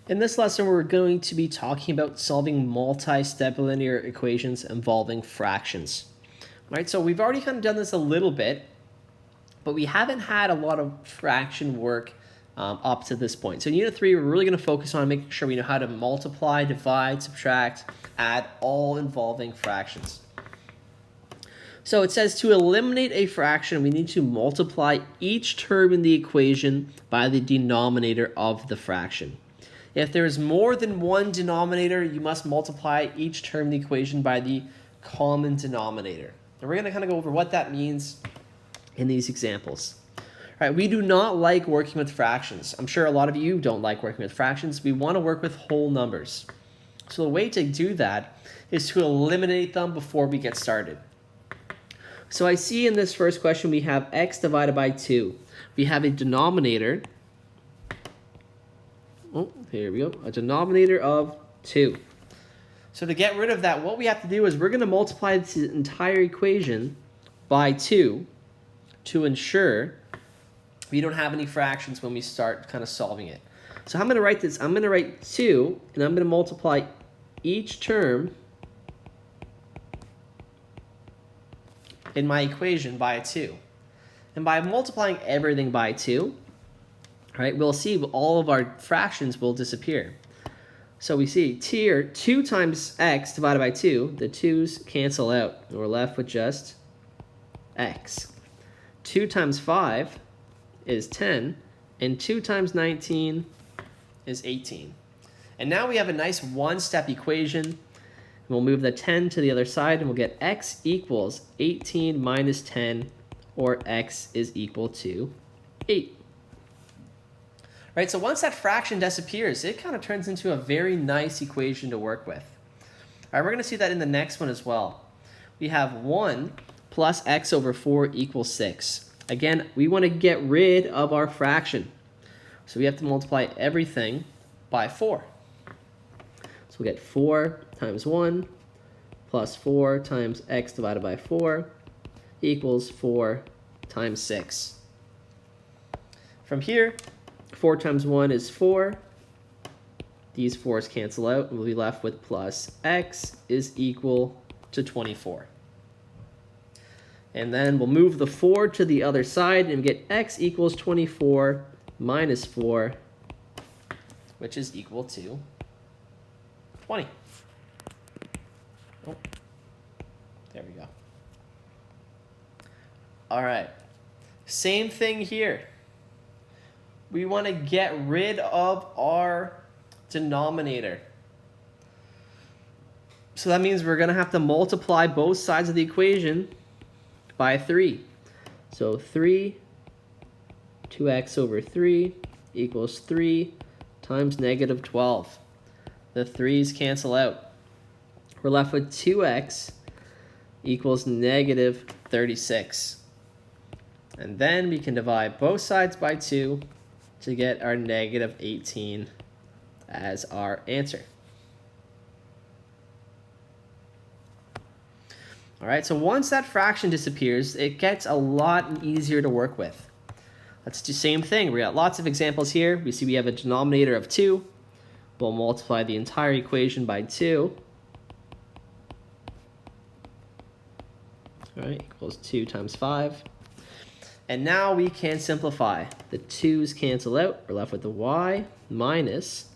In this lesson, we're going to be talking about solving multi-step linear equations involving fractions. Right, so we've already kind of done this a little bit, but we haven't had a lot of fraction work up to this point. So in Unit 3, we're really going to focus on making sure we know how to multiply, divide, subtract, add, all involving fractions. So it says to eliminate a fraction, we need to multiply each term in the equation by the denominator of the fraction. If there is more than one denominator, you must multiply each term in the equation by the common denominator. And we're going to kind of go over what that means in these examples. All right, we do not like working with fractions. I'm sure a lot of you don't like working with fractions. We want to work with whole numbers. So the way to do that is to eliminate them before we get started. So I see in this first question we have x divided by 2. We have a denominator. Oh, here we go. A denominator of 2. So to get rid of that, what we have to do is we're going to multiply this entire equation by 2 to ensure we don't have any fractions when we start kind of solving it. So I'm going to write this. I'm going to write 2, and I'm going to multiply each term in my equation by 2. And by multiplying everything by 2, right, we'll see all of our fractions will disappear. So we see here 2 times x divided by 2, the 2's cancel out, and we're left with just x. 2 times 5 is 10, and 2 times 19 is 18. And now we have a nice one-step equation. We'll move the 10 to the other side, and we'll get x equals 18 minus 10, or x is equal to 8. Right, so once that fraction disappears, it kind of turns into a very nice equation to work with. All right, we're going to see that in the next one as well. We have 1 plus x over 4 equals 6. Again, we want to get rid of our fraction. So we have to multiply everything by 4. So we'll get 4 times 1 plus 4 times x divided by 4 equals 4 times 6. From here, 4 times 1 is 4. These 4's cancel out, and we'll be left with plus x is equal to 24. And then we'll move the 4 to the other side and get x equals 24 minus 4, which is equal to 20. Oh, there we go. All right, same thing here. We want to get rid of our denominator. So that means we're going to have to multiply both sides of the equation by 3. So 2x over 3 equals 3 times negative 12. The 3's cancel out. We're left with 2x equals negative 36. And then we can divide both sides by 2 to get our negative 18 as our answer. All right, so once that fraction disappears, it gets a lot easier to work with. Let's do the same thing. We got lots of examples here. We see we have a denominator of 2. We'll multiply the entire equation by 2. All right, equals 2 times 5. And now we can simplify. The 2's cancel out. We're left with the y minus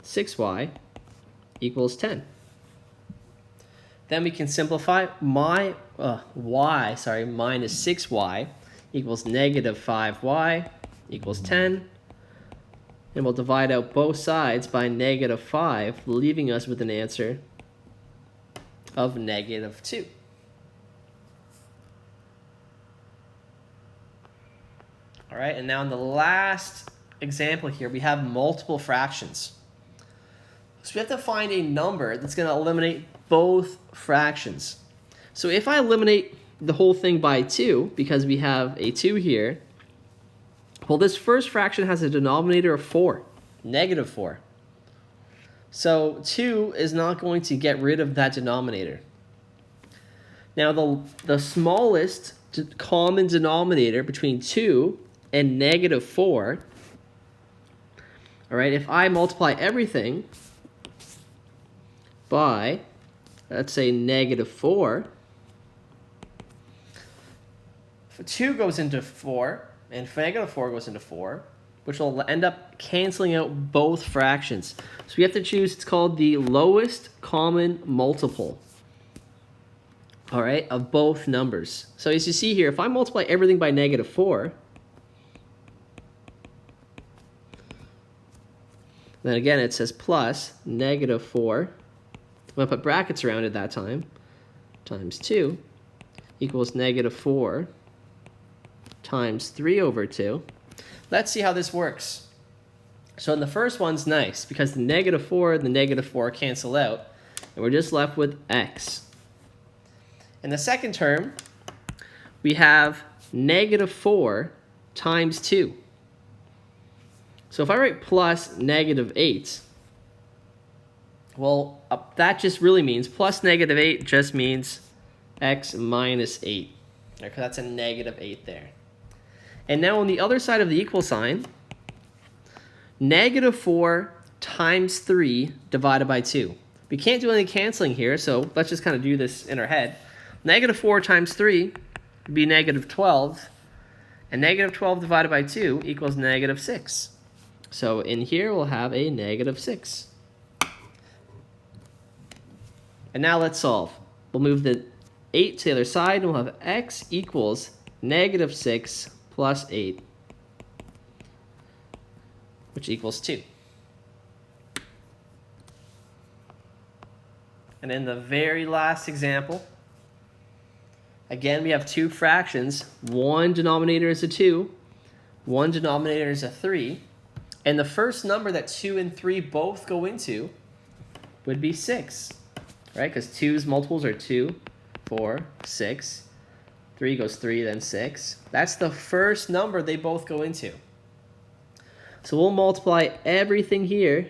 6y equals 10. Then we can simplify y minus 6y equals negative 5y equals 10. And we'll divide out both sides by negative 5, leaving us with an answer of negative 2. All right, and now in the last example here, we have multiple fractions. So we have to find a number that's going to eliminate both fractions. So if I eliminate the whole thing by 2, because we have a 2 here, well, this first fraction has a denominator of 4, negative 4. So 2 is not going to get rid of that denominator. Now the smallest common denominator between 2 and negative 4 All right, if I multiply everything by, let's say, -4, if 2 goes into 4, and if -4 goes into 4, which will end up canceling out both fractions. So we have to choose, it's called the lowest common multiple, all right, of both numbers. So as you see here, if I multiply everything by -4, then again it says plus -4, I'm going to put brackets around it that time, times 2 equals -4 times 3/2. Let's see how this works. So in the first one's nice because the -4 and the -4 cancel out, and we're just left with x. In the second term, we have -4 times 2. So if I write plus -8, well, that just really means plus -8 just means x minus 8. Because that's a -8 there. And now on the other side of the equal sign, -4 times 3 divided by 2. We can't do any canceling here, so let's just kind of do this in our head. -4 times 3 would be -12, and -12 divided by 2 equals -6. So in here we'll have a -6. And now let's solve. We'll move the 8 to the other side, and we'll have x equals -6 plus 8, which equals 2. And in the very last example, again, we have two fractions. One denominator is a 2, one denominator is a 3, and the first number that 2 and 3 both go into would be 6, right? Because 2's multiples are 2, 4, 6. 3 goes 3, then 6. That's the first number they both go into. So we'll multiply everything here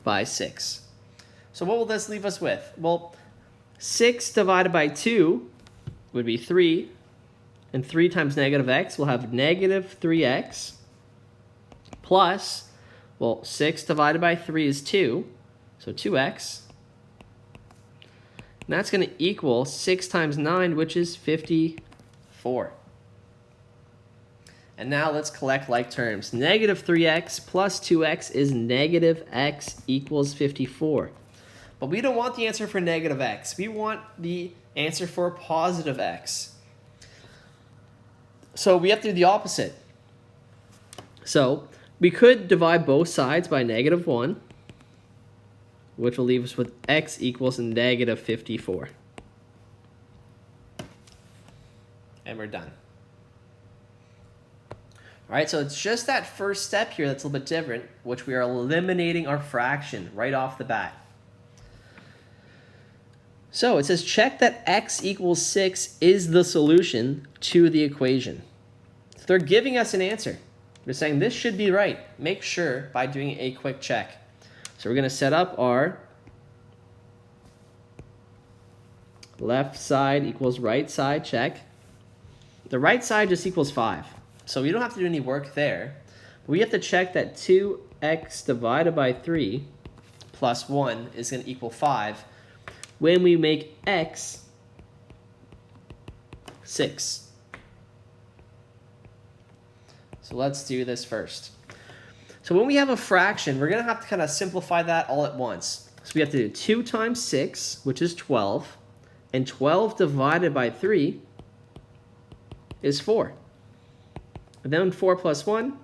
by 6. So what will this leave us with? Well, 6 divided by 2 would be 3, and 3 times -x will have -3x plus, well, 6 divided by 3 is 2, so 2x. And that's going to equal 6 times 9, which is 54. And now let's collect like terms. -3x plus 2x is -x equals 54. But we don't want the answer for -x. We want the answer for positive x. So we have to do the opposite. So we could divide both sides by -1, which will leave us with x equals -54. And we're done. All right, so it's just that first step here that's a little bit different, which we are eliminating our fraction right off the bat. So it says check that x equals 6 is the solution to the equation. So they're giving us an answer. They're saying this should be right. Make sure by doing a quick check. So we're going to set up our left side equals right side check. The right side just equals 5. So we don't have to do any work there. But we have to check that 2x divided by 3 plus 1 is going to equal 5 when we make x 6. So let's do this first. So when we have a fraction, we're going to have to kind of simplify that all at once. So we have to do 2 times 6, which is 12, and 12 divided by 3 is 4. And then 4 plus 1,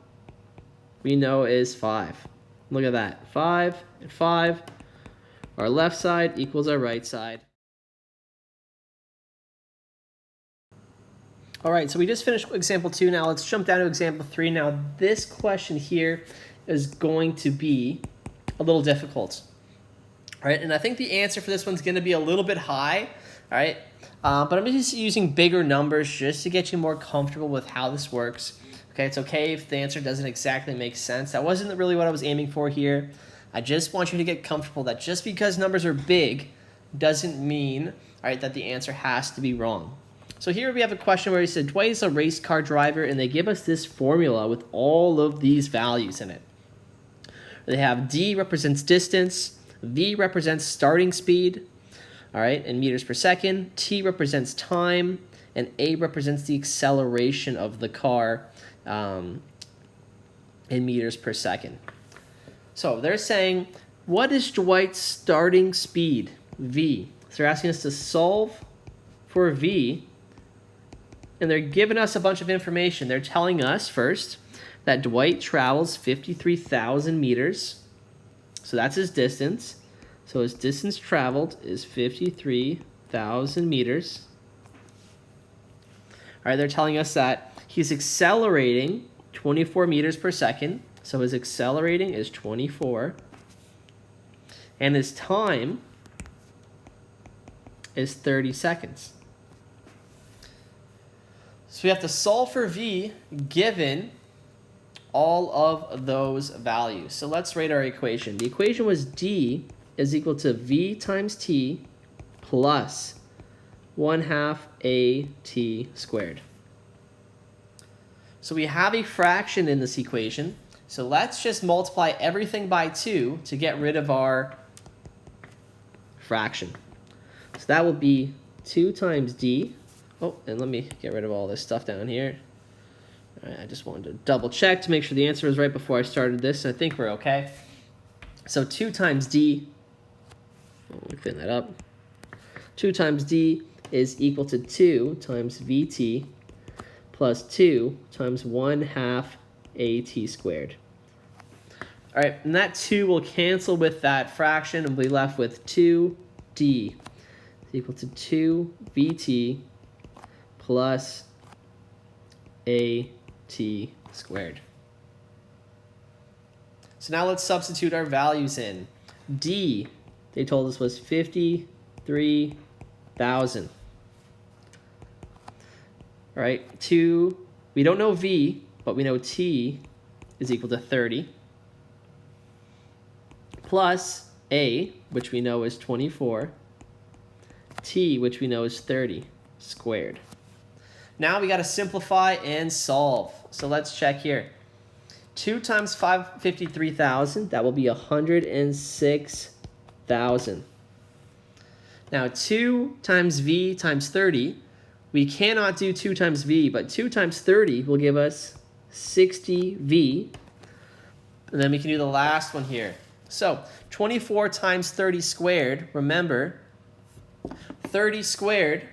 we know is 5. Look at that, 5 and 5. Our left side equals our right side. All right, so we just finished example 2. Now let's jump down to example 3. Now this question here is going to be a little difficult. All right, and I think the answer for this one's going to be a little bit high. All right, but I'm just using bigger numbers just to get you more comfortable with how this works. Okay, it's okay if the answer doesn't exactly make sense. That wasn't really what I was aiming for here. I just want you to get comfortable that just because numbers are big doesn't mean, all right, that the answer has to be wrong. So here we have a question where he said, Dwight is a race car driver, and they give us this formula with all of these values in it. They have D represents distance, V represents starting speed, all right, in meters per second, T represents time, and A represents the acceleration of the car in meters per second. So they're saying, what is Dwight's starting speed, V? So they're asking us to solve for V, and they're giving us a bunch of information. They're telling us first that Dwight travels 53,000 meters. So that's his distance. So his distance traveled is 53,000 meters. All right, they're telling us that he's accelerating 24 meters per second. So his accelerating is 24. And his time is 30 seconds. So we have to solve for V given all of those values. So let's write our equation. The equation was D is equal to V times T plus 1/2 AT squared. So we have a fraction in this equation. So let's just multiply everything by 2 to get rid of our fraction. So that will be 2 times D. Oh, and let me get rid of all this stuff down here. All right, I just wanted to double check to make sure the answer was right before I started this. I think we're okay. So 2 times D, let me clean that up. 2 times D is equal to 2 times VT plus 2 times 1/2 AT squared. All right, and that 2 will cancel with that fraction and we'll be left with 2D is equal to 2 VT plus AT squared. So now let's substitute our values in. D, they told us, was 53,000. All right, 2, we don't know V, but we know T is equal to 30. Plus A, which we know is 24. T, which we know is 30 squared. Now we got to simplify and solve. So let's check here. 2 times 53,000, that will be 106,000. Now 2 times V times 30, we cannot do 2 times V, but 2 times 30 will give us 60V. And then we can do the last one here. So 24 times 30 squared, remember, 30 squared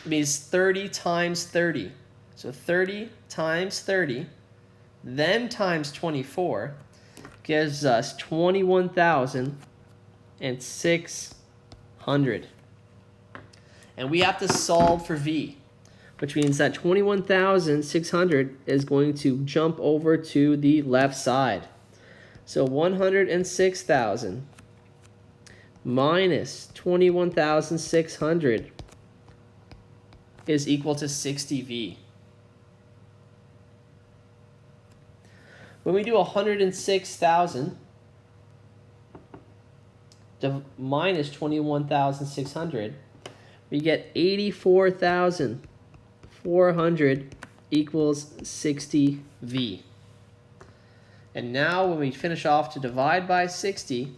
means 30 times 30. So 30 times 30, then times 24, gives us 21,600. And we have to solve for V, which means that 21,600 is going to jump over to the left side. So 106,000 minus 21,600 is equal to 60V. When we do 106,000 minus 21,600, we get 84,400 equals 60V. And now when we finish off to divide by 60,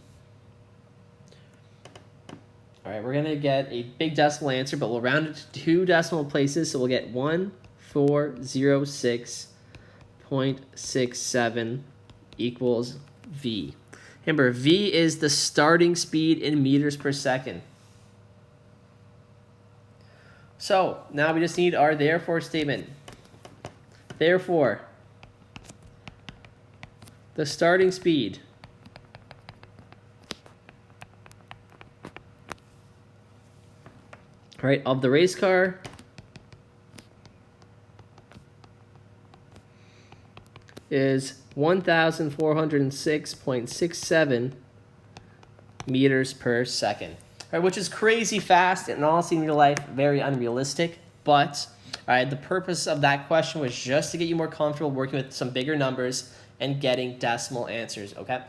all right, we're going to get a big decimal answer, but we'll round it to 2 decimal places, so we'll get 1406.67 equals V. Remember, V is the starting speed in meters per second. So now we just need our therefore statement. Therefore, the starting speed of the race car is 1,406.67 meters per second. Which is crazy fast and honestly in real life very unrealistic, but the purpose of that question was just to get you more comfortable working with some bigger numbers and getting decimal answers, okay?